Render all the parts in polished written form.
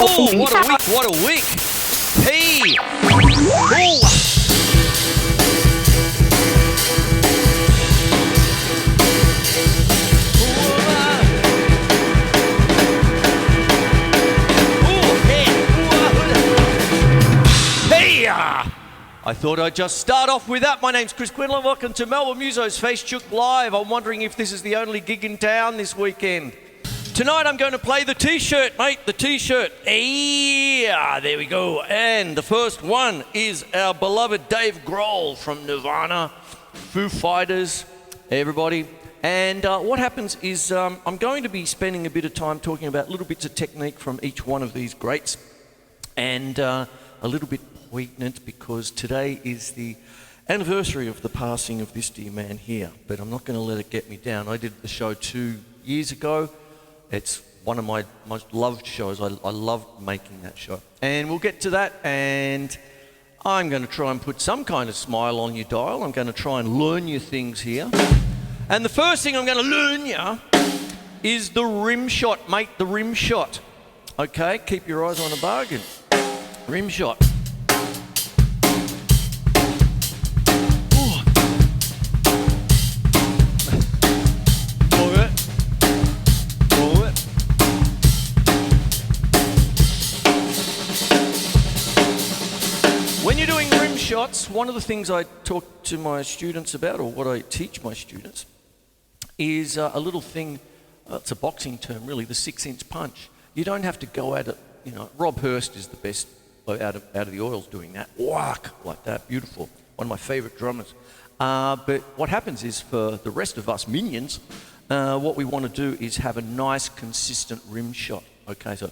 Oh, what a week, what a week. Hey, Grohl. I thought I'd just start off with that. My name's Quinlan. Welcome to Melbourne Musos Facechook Live. I'm wondering if this is the only gig in town this weekend. Tonight I'm going to play the T-shirt, mate, the T-shirt. Yeah, there we go. And the first one is our beloved Dave Grohl from Nirvana, Foo Fighters, everybody. And what happens is I'm going to be spending a bit of time talking about little bits of technique from each one of these greats. And a little bit poignant because today is the anniversary of the passing of this dear man here, but I'm not going to let it get me down. I did the show 2 years ago. It's one of my most loved shows. I loved making that show. And we'll get to that, and I'm going to try and put some kind of smile on your dial. I'm going to try and learn you things here. And the first thing I'm going to learn you is the rim shot, mate, the rim shot. Okay, keep your eyes on the bargain. Rim shot. When you're doing rim shots, one of the things I talk to my students about, or what I teach my students, is a little thing, it's a boxing term really, the 6-inch punch. You don't have to go at it, you know, Rob Hurst is the best out of the oils doing that. Whack, like that, beautiful. One of my favourite drummers. But what happens is for the rest of us minions, what we want to do is have a nice, consistent rim shot. Okay, so...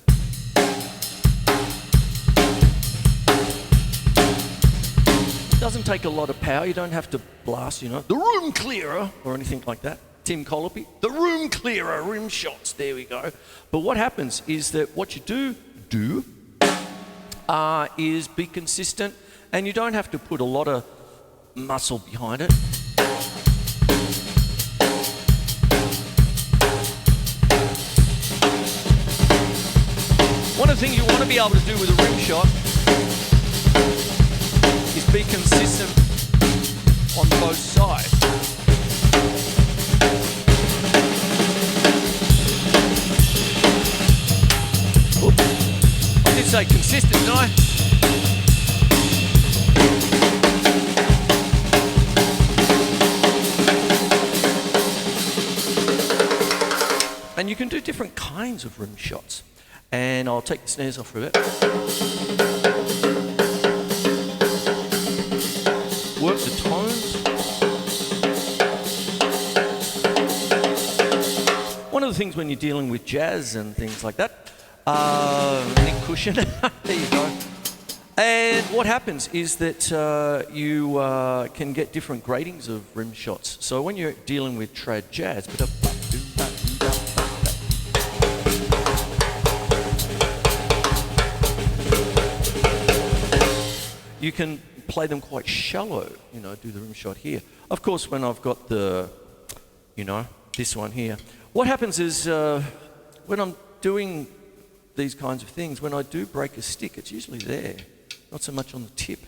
doesn't take a lot of power. You don't have to blast, you know, the room clearer or anything like that. Tim Colopy, the room clearer, rim shots, there we go. But what happens is that what you do is be consistent, and you don't have to put a lot of muscle behind it. One of the things you want to be able to do with a rim shot is be consistent on both sides. Oops. I did say consistent, didn't I? And you can do different kinds of rim shots. And I'll take the snares off for a bit. Work the tones. One of the things when you're dealing with jazz and things like that, Nick Cushion, there you go. And what happens is that you can get different gradings of rim shots. So when you're dealing with trad jazz, you can play them quite shallow, you know, do the rim shot here. Of course, when I've got the, you know, this one here, what happens is when I'm doing these kinds of things, when I do break a stick, it's usually there, not so much on the tip,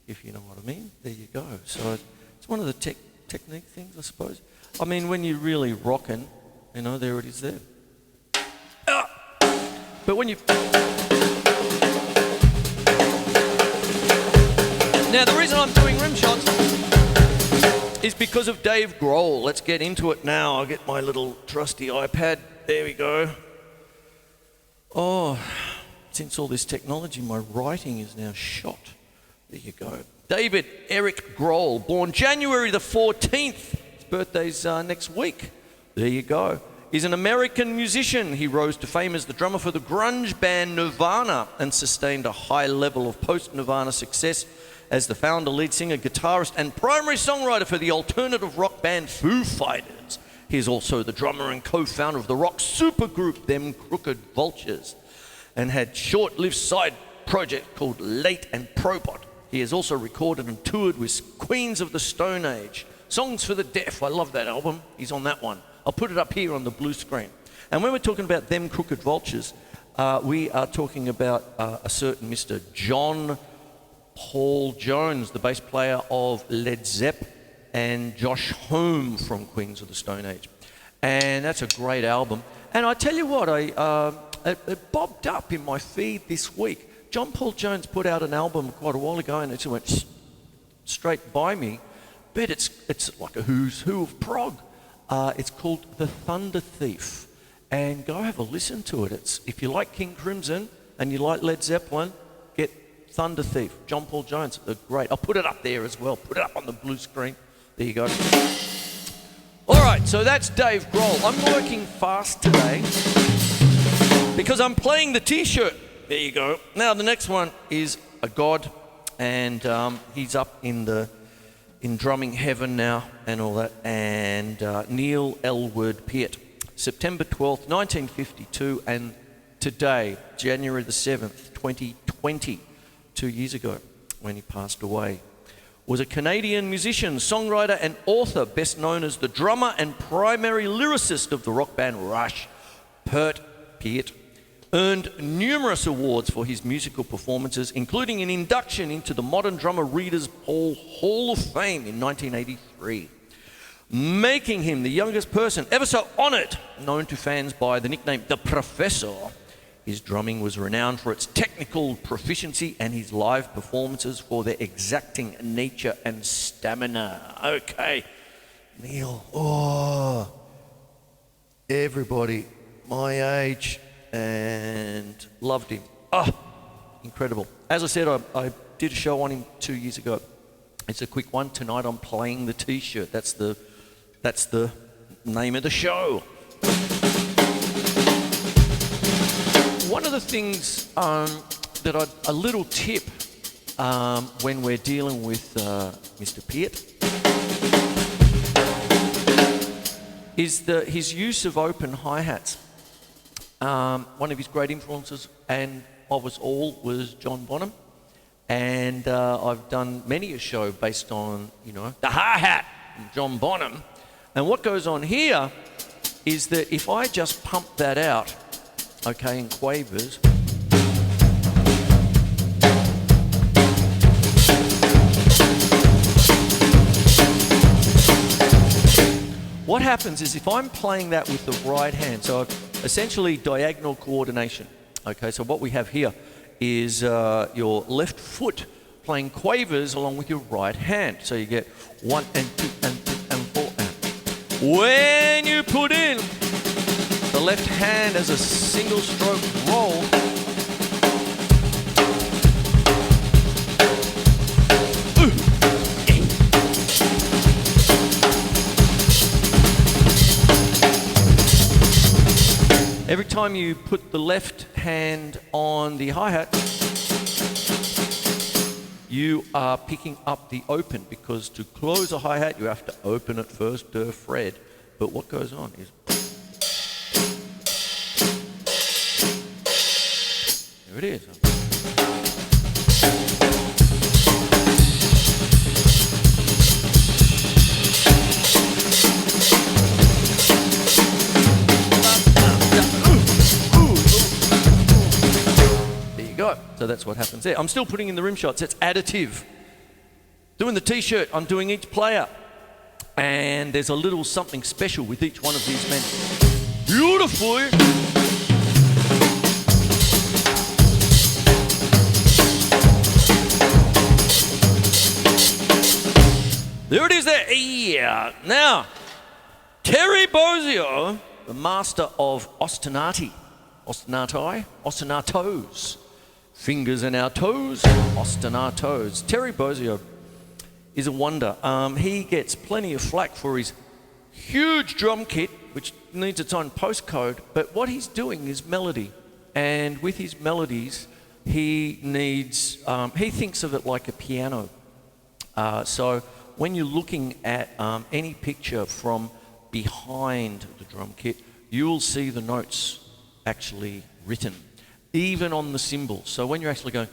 if you know what I mean. There you go. So it's one of the technique things, I suppose. I mean, when you're really rocking, you know, there it is there. But when you... Now, the reason I'm doing rim shots is because of Dave Grohl. Let's get into it now. I'll get my little trusty iPad. There we go. Oh, since all this technology, my writing is now shot. There you go. David Eric Grohl, born January the 14th. His birthday's next week. There you go. He's an American musician. He rose to fame as the drummer for the grunge band Nirvana and sustained a high level of post-Nirvana success as the founder, lead singer, guitarist, and primary songwriter for the alternative rock band Foo Fighters. He is also the drummer and co-founder of the rock supergroup Them Crooked Vultures, and had short-lived side project called Late and Probot. He has also recorded and toured with Queens of the Stone Age, Songs for the Deaf. I love that album. He's on that one. I'll put it up here on the blue screen. And when we're talking about Them Crooked Vultures, We are talking about a certain Mr. John Paul Jones, the bass player of Led Zepp, and Josh Homme from Queens of the Stone Age. And that's a great album. And I tell you what, it bobbed up in my feed this week. John Paul Jones put out an album quite a while ago, and it just went straight by me. But it's like a who's who of prog. It's called The Thunder Thief. And go have a listen to it. If you like King Crimson and you like Led Zeppelin, get Thunder Thief. John Paul Jones, they're great. I'll put it up there as well. Put it up on the blue screen. There you go. All right, so that's Dave Grohl. I'm working fast today because I'm playing the T-shirt. There you go. Now the next one is a god, and he's up in drumming heaven now and all that. And Neil Elwood Peart, September 12th, 1952, and today, January the 7th, 2020, 2 years ago, when he passed away, was a Canadian musician, songwriter, and author, best known as the drummer and primary lyricist of the rock band Rush. Peart earned numerous awards for his musical performances, including an induction into the Modern Drummer Readers Hall of Fame in 1983, making him the youngest person ever so honoured, known to fans by the nickname The Professor. His drumming was renowned for its technical proficiency and his live performances for their exacting nature and stamina. Okay, Neil, everybody my age and loved him. Incredible. As I said, I did a show on him 2 years ago. It's a quick one. Tonight I'm playing the T-shirt. That's the name of the show. One of the things a little tip when we're dealing with Mr. Peart is his use of open hi-hats. One of his great influences, and of us all, was John Bonham. And I've done many a show based on, the hi-hat from John Bonham. And what goes on here is that if I just pump that out, okay, in quavers, what happens is if I'm playing that with the right hand, so essentially diagonal coordination. Okay, so what we have here is your left foot playing quavers along with your right hand. So you get 1 and 2 and 3 and 4 and. When you put in the left hand as a single stroke roll, every time you put the left hand on the hi-hat, you are picking up the open, because to close a hi-hat you have to open it first, fret. But what goes on is, there it is. So that's what happens there. I'm still putting in the rim shots. It's additive. Doing the T-shirt, I'm doing each player. And there's a little something special with each one of these men. Beautiful. There it is there. Yeah. Now, Terry Bozzio, the master of ostinatos. Fingers in our toes, ostinatos. Terry Bozzio is a wonder. He gets plenty of flack for his huge drum kit, which needs its own postcode, but what he's doing is melody. And with his melodies, he thinks of it like a piano. So when you're looking at any picture from behind the drum kit, you will see the notes actually written, even on the cymbals. So when you're actually going,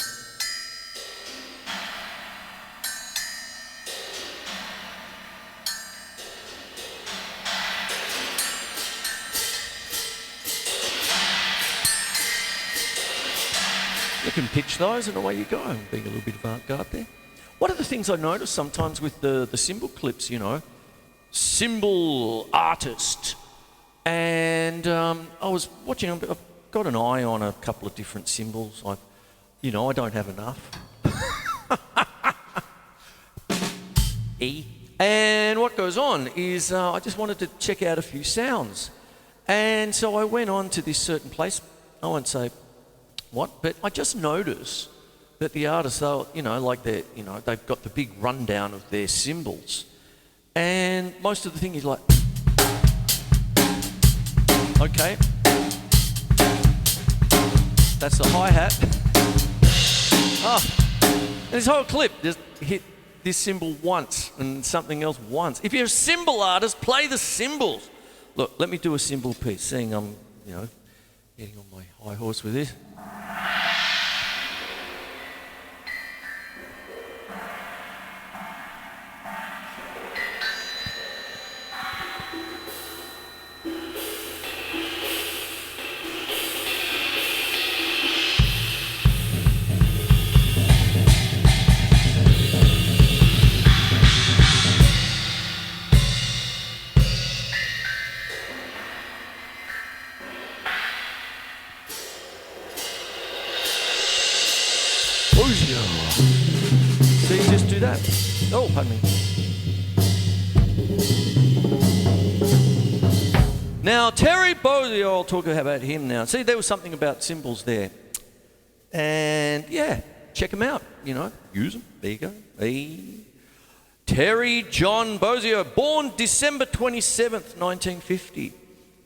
You can pitch those and away you go, being a little bit avant-garde there. One of the things I notice sometimes with the cymbal clips, you know, cymbal artist, and I was watching, I've got an eye on a couple of different cymbals. I don't have enough. E. And what goes on is I just wanted to check out a few sounds. And so I went on to this certain place. I won't say what, but I just noticed that the artists, they've got the big rundown of their cymbals. And most of the thing is like, okay, that's the hi-hat. This whole clip just hit this cymbal once and something else once. If you're a cymbal artist, play the cymbals. Look, let me do a cymbal piece, seeing I'm, getting on my high horse with this. Bozzio. So you just do that. Oh, pardon me. Now, Terry Bozzio, I'll talk about him now. See, there was something about cymbals there. And yeah, check them out, use them. There you go. Terry John Bozzio, born December 27th, 1950.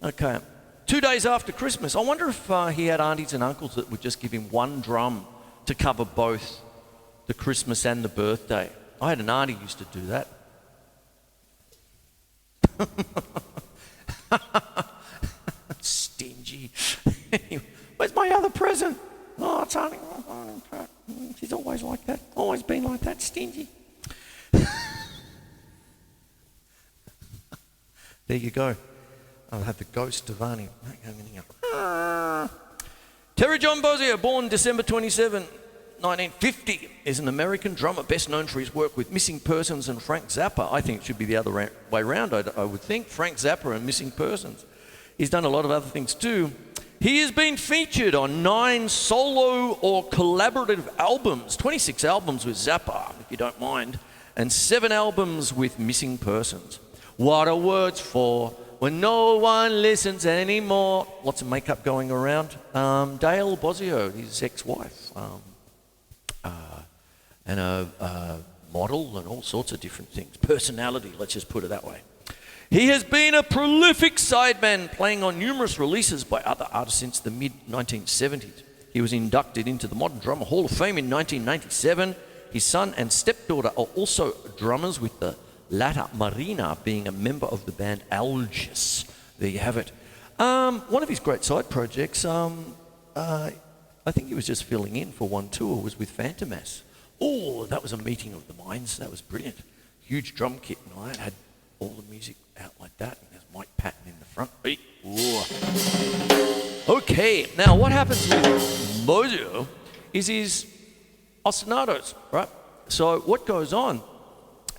Okay. 2 days after Christmas. I wonder if he had aunties and uncles that would just give him one drum to cover both the Christmas and the birthday. I had an auntie who used to do that. Stingy. Where's my other present? Oh, it's Auntie. She's always like that. Always been like that, stingy. There you go. I'll have the ghost of Auntie. Terry John Bozzio, born December 27, 1950, is an American drummer best known for his work with Missing Persons and Frank Zappa. I think it should be the other way around, I would think. Frank Zappa and Missing Persons. He's done a lot of other things too. He has been featured on 9 solo or collaborative albums, 26 albums with Zappa, if you don't mind, and 7 albums with Missing Persons. What are words for when no one listens anymore? Lots of makeup going around. Dale Bozzio, his ex-wife, and a model and all sorts of different things. Personality, let's just put it that way. He has been a prolific sideman, playing on numerous releases by other artists since the mid-1970s. He was inducted into the Modern Drummer Hall of Fame in 1997. His son and stepdaughter are also drummers, with the latter, Marina, being a member of the band Algis. There you have it. One of his great side projects, I think he was just filling in for one tour, was with Phantomas. Oh, that was a meeting of the minds. That was brilliant. Huge drum kit and all that. Had all the music out like that. And there's Mike Patton in the front. Okay, now what happens with Bozzio is his ostinatos, right? So what goes on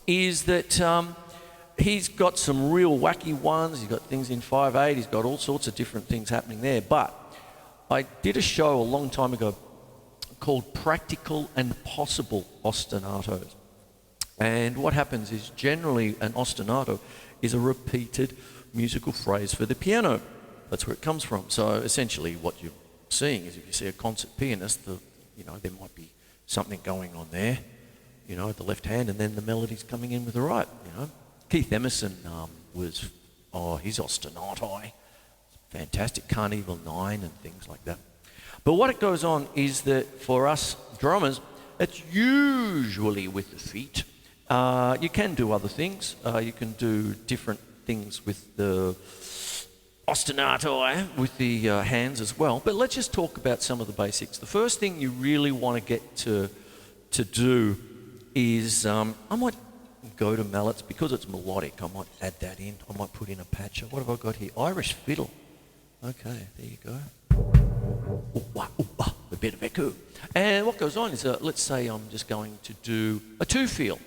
is that he's got some real wacky ones. He's got things in 5/8. He's got all sorts of different things happening there. But I did a show a long time ago called Practical and Possible Ostinatos. And what happens is, generally an ostinato is a repeated musical phrase for the piano. That's where it comes from. So essentially what you're seeing is, if you see a concert pianist, there might be something going on there, at the left hand, and then the melody's coming in with the right, Keith Emerson was, his ostinato, fantastic, Carnival 9 and things like that. But what it goes on is that for us drummers, it's usually with the feet. You can do other things. You can do different things with the ostinato, with the hands as well. But let's just talk about some of the basics. The first thing you really want to get to do is, I might go to mallets, because it's melodic. I might add that in. I might put in a patch. What have I got here? Irish fiddle. Okay, there you go. The a bit of echo. And what goes on is, let's say I'm just going to do a two feel.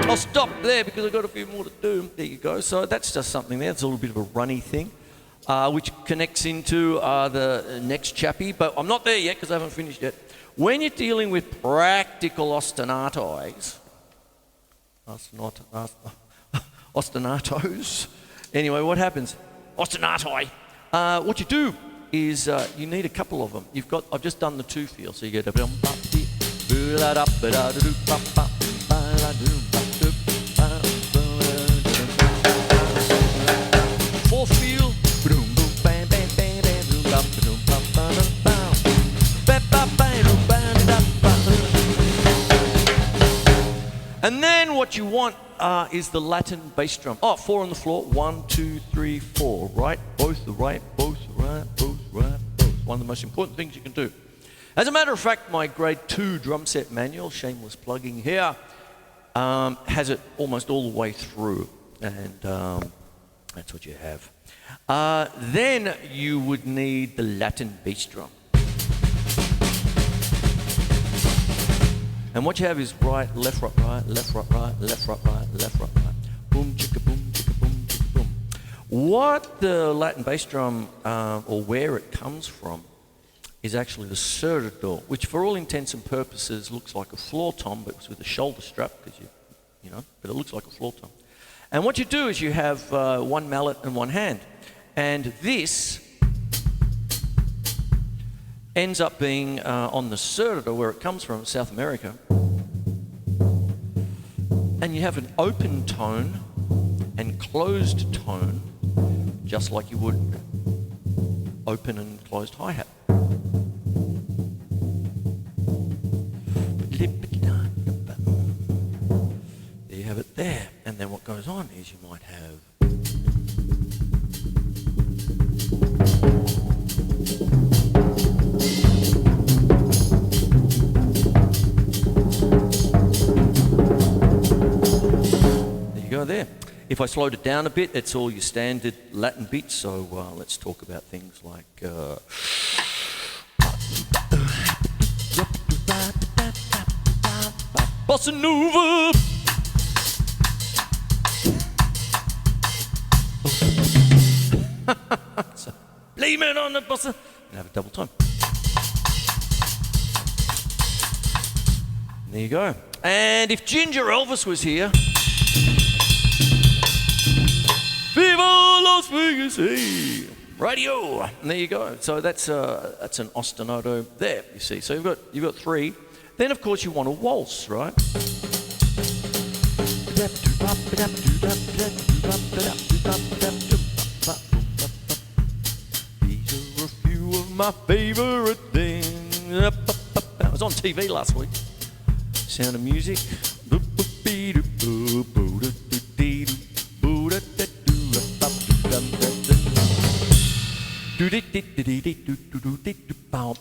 I'll stop there because I've got a few more to do. There you go. So that's just something there. It's a little bit of a runny thing, which connects into the next chappie. But I'm not there yet because I haven't finished yet. When you're dealing with practical ostinatos, ostinatos. Anyway, what happens? Ostinato. What you do is you need a couple of them. I've just done the two feel, so you go to fourth feel. And then what you want is the Latin bass drum. Oh, 4 on the floor. 1, 2, 3, 4. Right, both the right, both right, both right, both. One of the most important things you can do. As a matter of fact, my grade 2 drum set manual, shameless plugging here, has it almost all the way through. And that's what you have. Then you would need the Latin bass drum. And what you have is right, left, right, left, right, left, right, left, right. Boom, chicka, boom, chicka, boom, chicka, boom. What the Latin bass drum, or where it comes from, is actually the serrador, which for all intents and purposes looks like a floor tom, but it's with a shoulder strap, because you know, but it looks like a floor tom. And what you do is you have one mallet and one hand. And this ends up being on the serrador, where it comes from, South America. And you have an open tone and closed tone, just like you would open and closed hi-hat. There you have it there. And then what goes on is you might have... there. If I slowed it down a bit, it's all your standard Latin beats, so let's talk about things like Bossa Nova. So, blame it on the bossa. And have a double time. There you go. And if Ginger Elvis was here, Viva Las Vegas, hey! Radio. And there you go. So that's an ostinato there, you see. So you've got 3. Then of course you want a waltz, right? These are a few of my favorite things. That was on TV last week. Sound of Music.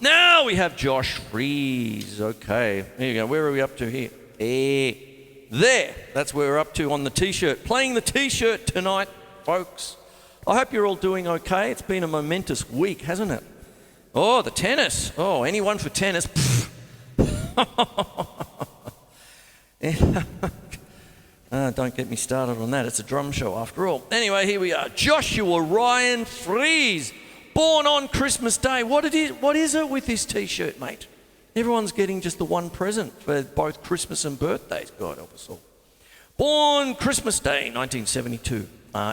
Now we have Josh Freese. Okay, there you go. Where are we up to here? There. That's where we're up to on the T-shirt. Playing the T-shirt tonight, folks. I hope you're all doing okay. It's been a momentous week, hasn't it? Oh, the tennis. Oh, anyone for tennis? Don't get me started on that. It's a drum show after all. Anyway, here we are. Joshua Ryan Freese, born on Christmas Day. What is it with this T-shirt, mate? Everyone's getting just the one present for both Christmas and birthdays. God help us all. Born Christmas Day, 1972,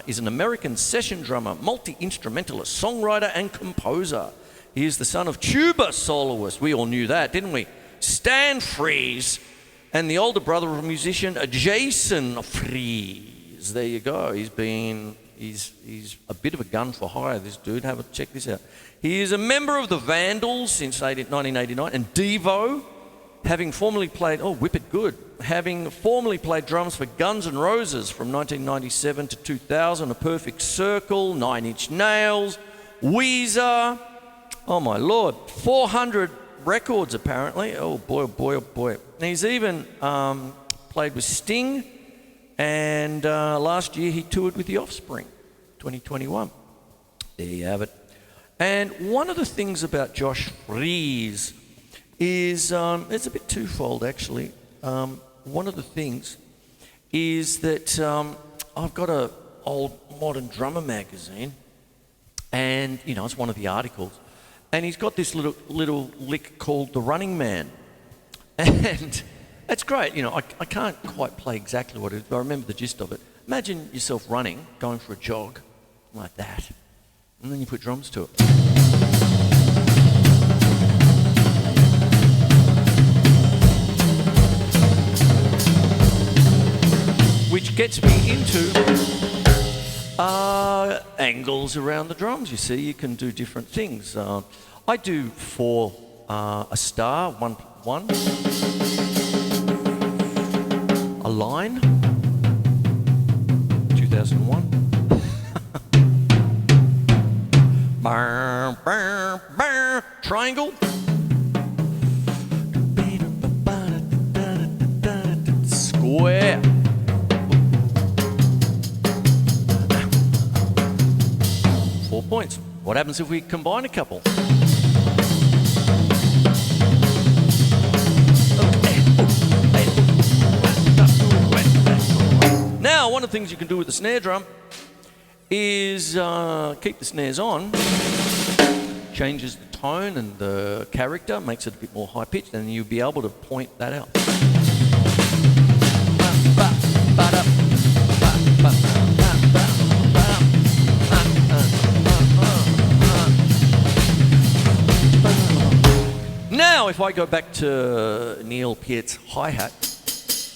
is an American session drummer, multi-instrumentalist, songwriter and composer. He is the son of tuba soloist. We all knew that, didn't we? Stan Freese, and the older brother of musician Jason Freese. There you go. He's a bit of a gun for hire, this dude. Check this out. He is a member of the Vandals since 1989, and Devo, having formerly played drums for Guns N' Roses from 1997 to 2000, A Perfect Circle, Nine Inch Nails, Weezer. Oh my Lord, 400 records apparently. Oh boy, oh boy, oh boy. And he's even played with Sting, and last year he toured with The Offspring, 2021. There you have it. And one of the things about Josh Freese is, it's a bit twofold actually. One of the things is that I've got an old Modern Drummer magazine, and it's one of the articles. And he's got this little lick called The Running Man. And it's great. I can't quite play exactly what it is, but I remember the gist of it. Imagine yourself running, going for a jog, like that. And then you put drums to it. Which gets me into angles around the drums. You see, you can do different things. I do for a star, one, a line, 2001. Triangle. Square. 4 points. What happens if we combine a couple? Now, one of the things you can do with the snare drum is keep the snares on, changes the tone and the character, makes it a bit more high-pitched, and you'll be able to point that out. Now, if I go back to Neil Peart's hi-hat,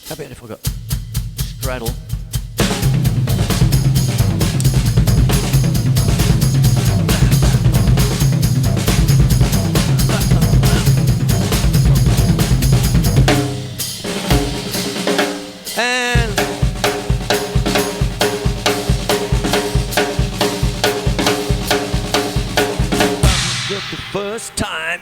how about if I got straddle? And the first time,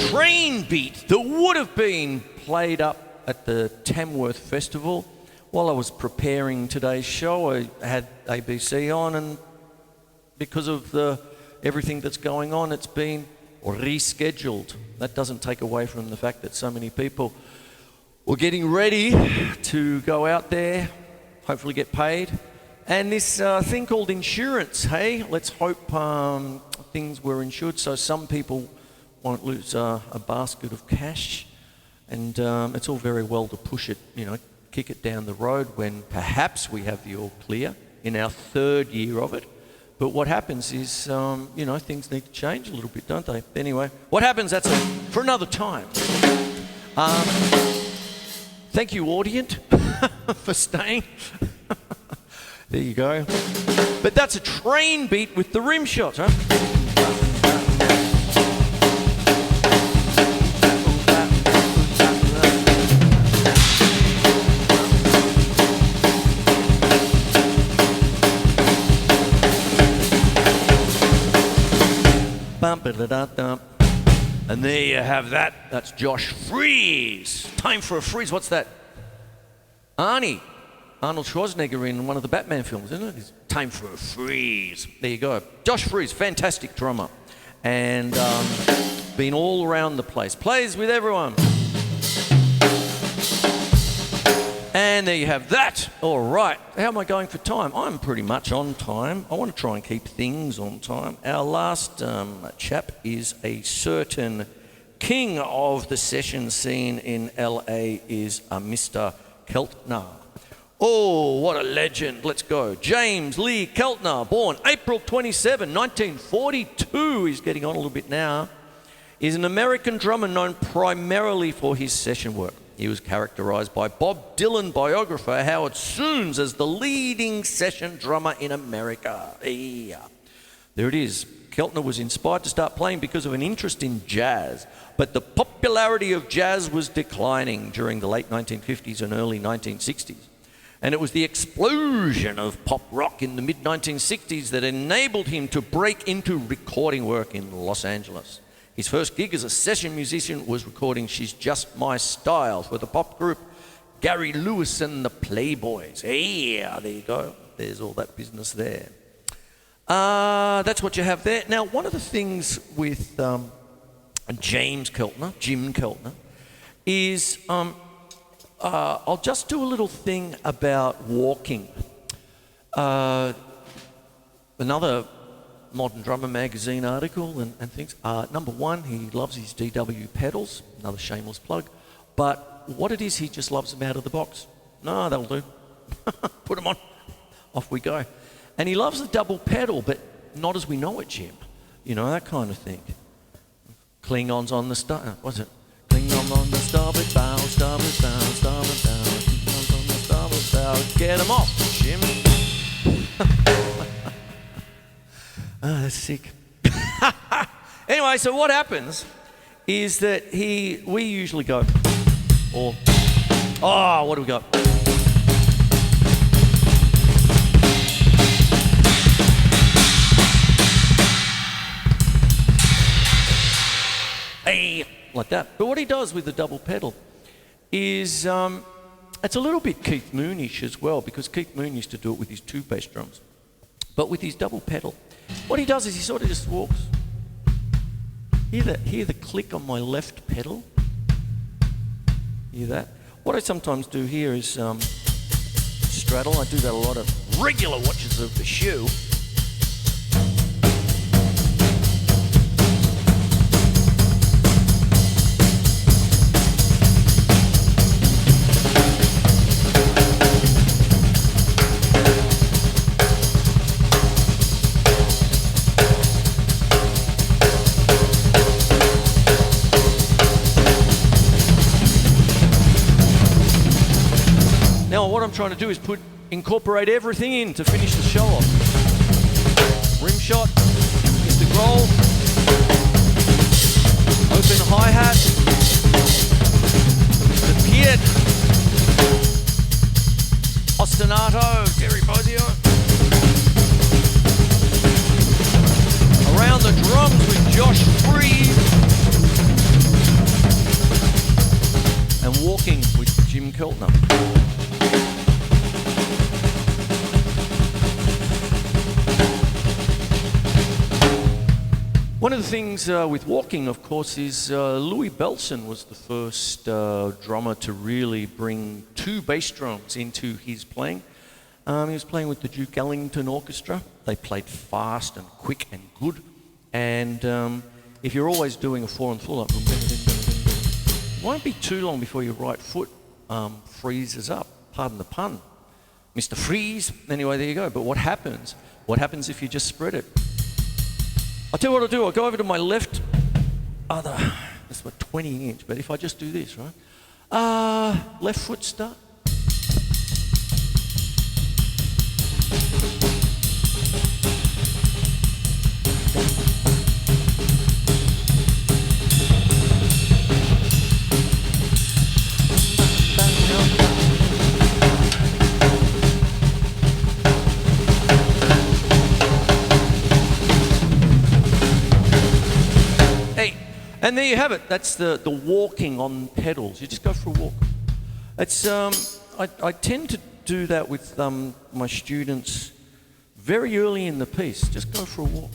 train beat that would have been played up at the Tamworth Festival. While I was preparing today's show, I had ABC on, and because of everything that's going on, it's been rescheduled. That doesn't take away from the fact that so many people were getting ready to go out there, hopefully get paid. And this thing called insurance, hey, let's hope things were insured so some people won't lose a basket of cash. And it's all very well to push it, kick it down the road when perhaps we have the all clear in our third year of it. But what happens is, things need to change a little bit, don't they? Anyway, what happens, that's for another time. Thank you, audience, for staying. There you go. But that's a train beat with the rim shot, huh? And there you have that. That's Josh Freese. Time for a freeze. What's that? Arnold Schwarzenegger in one of the Batman films, isn't it? It's time for a freeze. There you go. Josh Freese, fantastic drummer. And been all around the place. Plays with everyone. And there you have that. All right. How am I going for time? I'm pretty much on time. I want to try and keep things on time. Our last chap is a certain king of the session scene in LA is Mr. Keltner. Oh, what a legend. Let's go. James Lee Keltner, born April 27, 1942. He's getting on a little bit now. Is an American drummer known primarily for his session work. He was characterized by Bob Dylan biographer Howard Soons as the leading session drummer in America. Yeah. There it is. Keltner was inspired to start playing because of an interest in jazz, but the popularity of jazz was declining during the late 1950s and early 1960s. And it was the explosion of pop rock in the mid-1960s that enabled him to break into recording work in Los Angeles. His first gig as a session musician was recording She's Just My Style for the pop group Gary Lewis and the Playboys. Yeah, there you go. There's all that business there. That's what you have there. Now, one of the things with James Keltner, Jim Keltner, is I'll just do a little thing about walking. Another Modern Drummer magazine article and things. Number one, he loves his DW pedals, another shameless plug. But what it is, he just loves them out of the box. No, that'll do. Put them on. Off we go. And he loves the double pedal, but not as we know it, Jim. You know, that kind of thing. Klingons on the what's it? Klingons on the starboard bow, starboard bow, starboard bow. Klingons on the starboard bow. Get them off, Jim. That's sick. Anyway, so what happens is that we usually go, what do we got? Hey, like that. But what he does with the double pedal is, it's a little bit Keith Moonish as well, because Keith Moon used to do it with his two bass drums. But with his double pedal, what he does is he sort of just walks. Hear the click on my left pedal? Hear that? What I sometimes do here is straddle. I do that a lot of regular watches of the shoe. Now what I'm trying to do is incorporate everything in to finish the show off. Rim shot, Mr. Groll, open hi-hat, the Peart, Ostinato, Terry Bozzio, around the drums with Josh Freese, and walking with Jim Keltner. One of the things with walking, of course, is Louis Bellson was the first drummer to really bring two bass drums into his playing. He was playing with the Duke Ellington Orchestra. They played fast and quick and good. And if you're always doing a 4 and full up, it won't be too long before your right foot freezes up. Pardon the pun. Mr. Freese. Anyway, there you go. But what happens? What happens if you just spread it? I'll tell you what I'll do. I'll go over to my left other, that's about 20 inch, but if I just do this, right? Left foot start. And there you have it. That's the walking on pedals. You just go for a walk. It's I tend to do that with my students very early in the piece. Just go for a walk.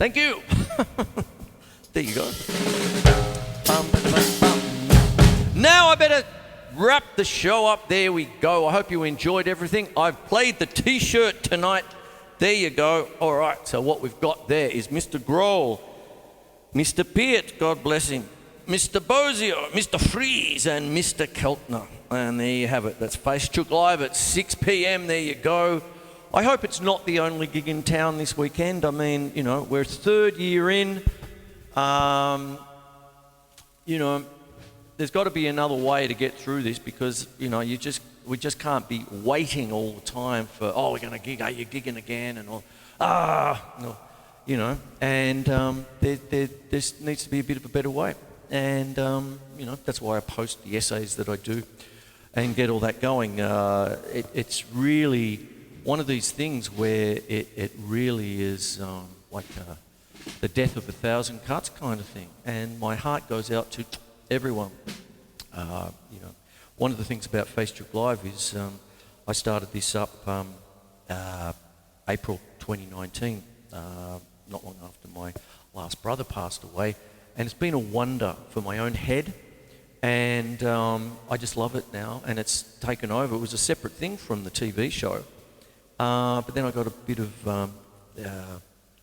Thank you. There you go. Now I better wrap the show up. There we go. I hope you enjoyed everything. I've played the T-shirt tonight. There you go. All right, so what we've got there is Mr. Grohl, Mr. Peart, God bless him, Mr. Bozzio, Mr. Freese, and Mr. Keltner. And there you have it. That's Facechook Live at 6 p.m. There you go. I hope it's not the only gig in town this weekend. I mean, you know, we're third year in. You know, there's got to be another way to get through this because, you know, we just can't be waiting all the time for, oh, we're going to gig, are you gigging again? And all, no, you know, and there needs to be a bit of a better way. And, you know, that's why I post the essays that I do and get all that going. It's really one of these things where it really is like the death of 1,000 cuts kind of thing. And my heart goes out to everyone. You know, one of the things about Facechook Live is I started this up April 2019, not long after my last brother passed away, and it's been a wonder for my own head, and I just love it now, and it's taken over. It was a separate thing from the TV show, but then I got a bit of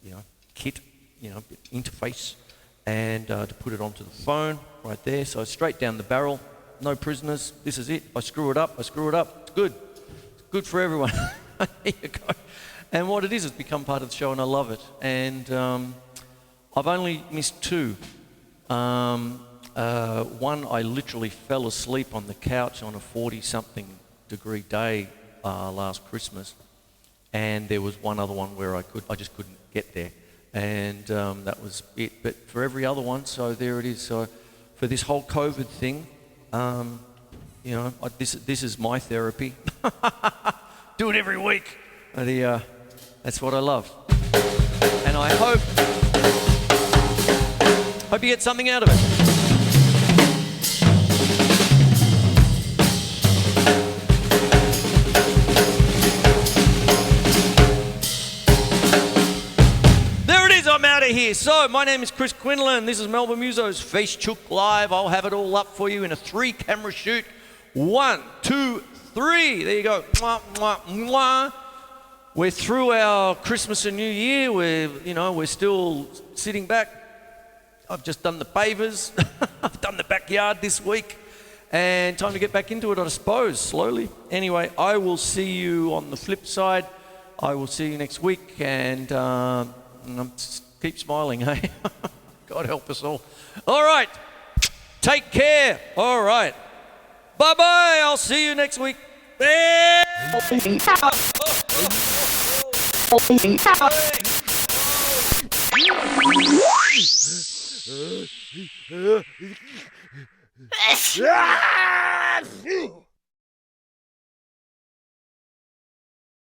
you know, kit, you know, interface, and to put it onto the phone right there, so straight down the barrel, no prisoners. This is it. I screw it up. It's good. It's good for everyone. There you go. And what it is, it's become part of the show, and I love it. And I've only missed two. One, I literally fell asleep on the couch on a 40-something degree day last Christmas, and there was one other one where I just couldn't get there, and that was it. But for every other one, so there it is. So for this whole COVID thing, you know, this is my therapy. Do it every week. That's what I love, and I hope you get something out of it. I'm out of here. So, my name is Chris Quinlan. This is Melbourne Musos Facechook Live. I'll have it all up for you in a 3-camera shoot. 1, 2, 3. There you go. Mwah, mwah, mwah. We're through our Christmas and New Year. We're still sitting back. I've just done the pavers. I've done the backyard this week. And time to get back into it, I suppose, slowly. Anyway, I will see you on the flip side. I will see you next week. And keep smiling, hey? God help us all. All right. Take care. All right. Bye-bye. I'll see you next week.